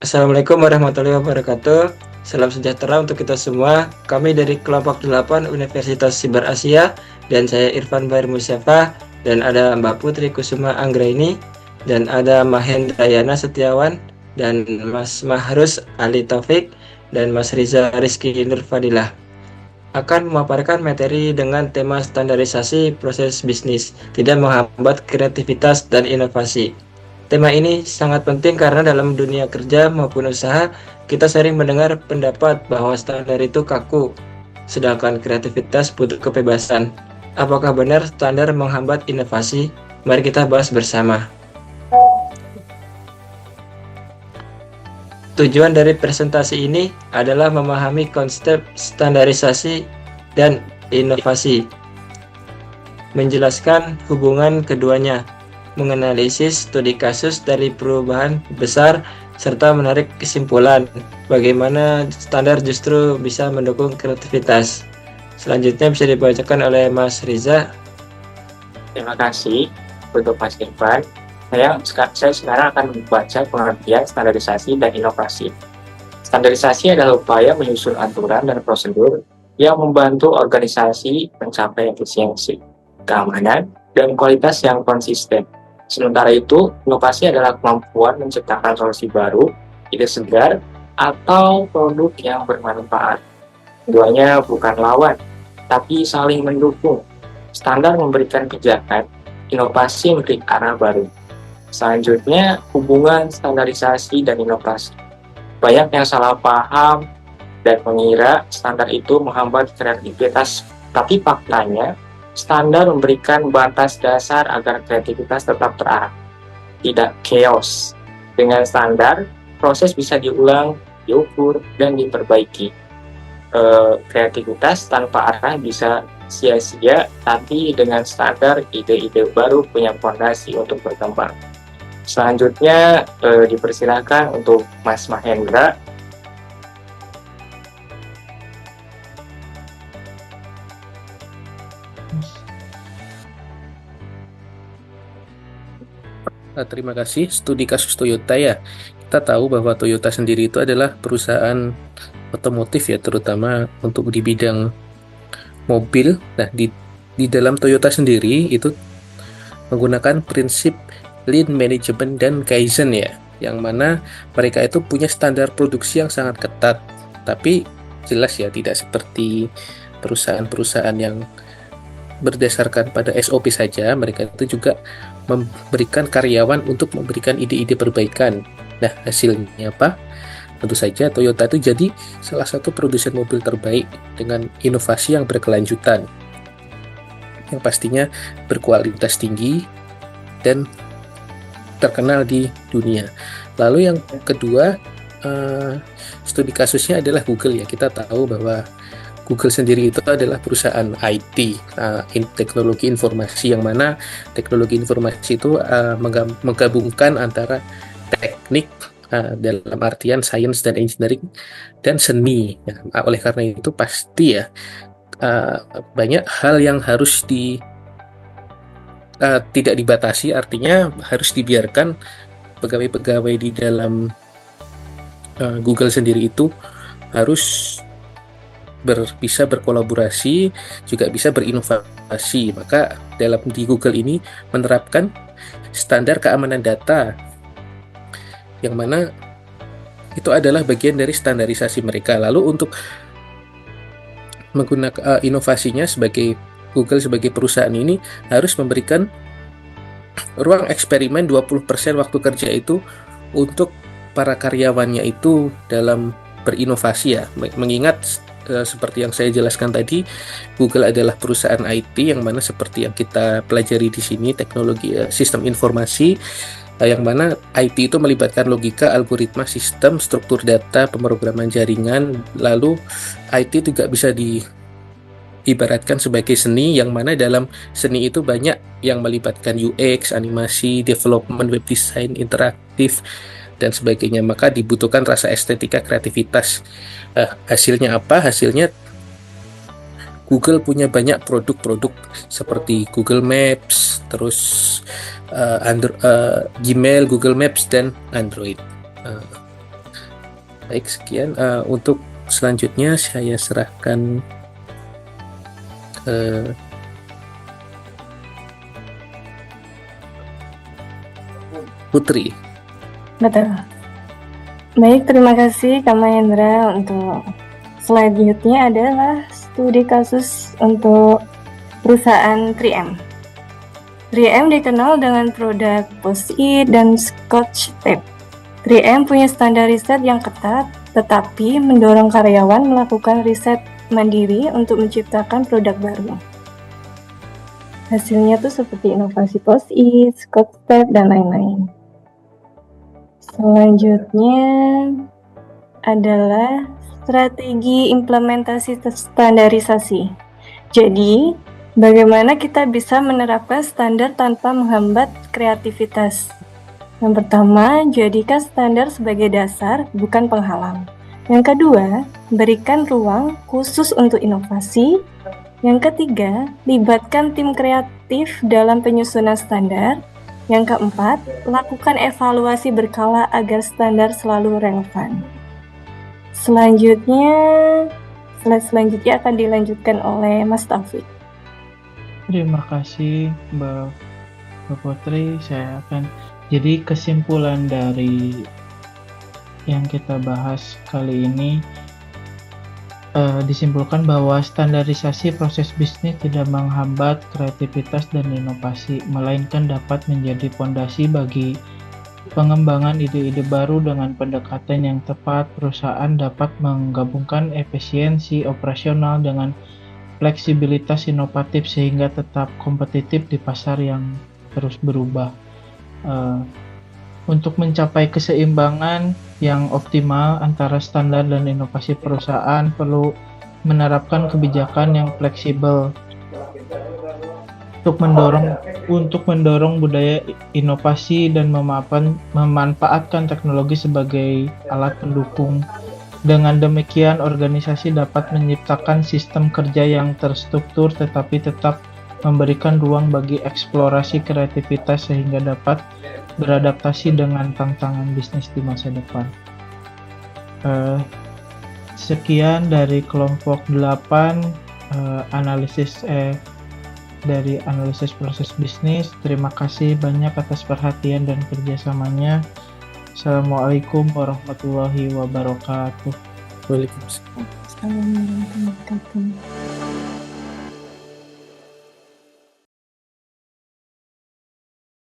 Assalamualaikum warahmatullahi wabarakatuh. Salam sejahtera untuk kita semua. Kami dari kelompok 8 Universitas Siber Asia dan saya Irfan Bair Musyafa dan ada Mbak Putri Kusuma Anggraini dan ada Mahendrayana Setiawan dan Mas Mahrus Ali Taufik dan Mas Riza Rizky Nur Fadilah akan memaparkan materi dengan tema standarisasi proses bisnis, tidak menghambat kreativitas dan inovasi. Tema ini sangat penting karena dalam dunia kerja maupun usaha, kita sering mendengar pendapat bahwa standar itu kaku, sedangkan kreativitas butuh kebebasan. Apakah benar standar menghambat inovasi? Mari kita bahas bersama. Tujuan dari presentasi ini adalah memahami konsep standarisasi dan inovasi, menjelaskan hubungan keduanya, menganalisis studi kasus dari perubahan besar, serta menarik kesimpulan bagaimana standar justru bisa mendukung kreativitas. Selanjutnya bisa dibacakan oleh Mas Riza. Terima kasih untuk Mas Irfan. Saya sekarang akan membaca pengertian standarisasi dan inovasi. Standarisasi adalah upaya menyusun aturan dan prosedur yang membantu organisasi mencapai efisiensi, keamanan, dan kualitas yang konsisten. Sementara itu, inovasi adalah kemampuan menciptakan solusi baru, ide segar, atau produk yang bermanfaat. Keduanya bukan lawan, tapi saling mendukung. Standar memberikan pijakan, inovasi memberi arah baru. Selanjutnya, hubungan standarisasi dan inovasi. Banyak yang salah paham dan mengira standar itu menghambat kreativitas, tapi faktanya, standar memberikan batas dasar agar kreativitas tetap terarah, tidak chaos. Dengan standar, proses bisa diulang, diukur, dan diperbaiki. Kreativitas tanpa arah bisa sia-sia, tapi dengan standar, ide-ide baru punya fondasi untuk berkembang. Selanjutnya, dipersilakan untuk Mas Mahendra. Terima kasih. Studi kasus Toyota ya. Kita tahu bahwa Toyota sendiri itu adalah perusahaan otomotif ya, terutama untuk di bidang mobil. Nah, di dalam Toyota sendiri itu menggunakan prinsip Lean Management dan Kaizen ya, yang mana mereka itu punya standar produksi yang sangat ketat. Tapi jelas ya, tidak seperti perusahaan-perusahaan yang berdasarkan pada SOP saja, mereka itu juga memberikan karyawan untuk memberikan ide-ide perbaikan. Nah, hasilnya apa? Tentu saja Toyota itu jadi salah satu produsen mobil terbaik dengan inovasi yang berkelanjutan, yang pastinya berkualitas tinggi dan terkenal di dunia. Lalu yang kedua, studi kasusnya adalah Google ya. Kita tahu bahwa Google sendiri itu adalah perusahaan IT, teknologi informasi, yang mana teknologi informasi itu menggabungkan antara teknik dalam artian sains dan engineering dan seni. Ya, oleh karena itu pasti ya banyak hal yang harus tidak dibatasi, artinya harus dibiarkan pegawai-pegawai di dalam Google sendiri itu harus bisa berkolaborasi, juga bisa berinovasi. Maka di Google ini menerapkan standar keamanan data, yang mana itu adalah bagian dari standarisasi mereka. Lalu untuk menggunakan inovasinya, sebagai Google sebagai perusahaan ini harus memberikan ruang eksperimen 20% waktu kerja itu untuk para karyawannya itu dalam berinovasi ya. Mengingat seperti yang saya jelaskan tadi, Google adalah perusahaan IT yang mana seperti yang kita pelajari di sini, teknologi sistem informasi, yang mana IT itu melibatkan logika, algoritma, sistem, struktur data, pemrograman jaringan. Lalu IT juga bisa diibaratkan sebagai seni, yang mana dalam seni itu banyak yang melibatkan UX, animasi, development, web design, interaktif, dan sebagainya. Maka dibutuhkan rasa estetika, kreativitas. Hasilnya apa? Hasilnya Google punya banyak produk-produk seperti Google Maps, terus Gmail, Google Maps, dan Android. Baik, sekian. Untuk selanjutnya saya serahkan ke Putri. Betul. Baik, terima kasih Kak Mahendra. Untuk selanjutnya adalah studi kasus untuk perusahaan 3M. 3M dikenal dengan produk Post-it dan Scotch Tape. 3M punya standar riset yang ketat, tetapi mendorong karyawan melakukan riset mandiri untuk menciptakan produk baru. Hasilnya tuh seperti inovasi Post-it, Scotch Tape, dan lain-lain. Selanjutnya adalah strategi implementasi standarisasi. Jadi, bagaimana kita bisa menerapkan standar tanpa menghambat kreativitas? Yang pertama, jadikan standar sebagai dasar, bukan penghalang. Yang kedua, berikan ruang khusus untuk inovasi. Yang ketiga, libatkan tim kreatif dalam penyusunan standar. Yang keempat, lakukan evaluasi berkala agar standar selalu relevan. Selanjutnya akan dilanjutkan oleh Mas Taufik. Terima kasih Mbak Putri. Jadi kesimpulan dari yang kita bahas kali ini disimpulkan bahwa standarisasi proses bisnis tidak menghambat kreativitas dan inovasi, melainkan dapat menjadi fondasi bagi pengembangan ide-ide baru. Dengan pendekatan yang tepat, perusahaan dapat menggabungkan efisiensi operasional dengan fleksibilitas inovatif sehingga tetap kompetitif di pasar yang terus berubah. Untuk mencapai keseimbangan yang optimal antara standar dan inovasi, perusahaan perlu menerapkan kebijakan yang fleksibel untuk mendorong budaya inovasi dan memanfaatkan teknologi sebagai alat pendukung. Dengan demikian, organisasi dapat menciptakan sistem kerja yang terstruktur tetapi tetap memberikan ruang bagi eksplorasi kreativitas sehingga dapat beradaptasi dengan tantangan bisnis di masa depan. Sekian dari kelompok 8 dari analisis proses bisnis. Terima kasih banyak atas perhatian dan kerjasamanya. Assalamualaikum warahmatullahi wabarakatuh. Waalaikumsalam. Assalamualaikum warahmatullahi wabarakatuh.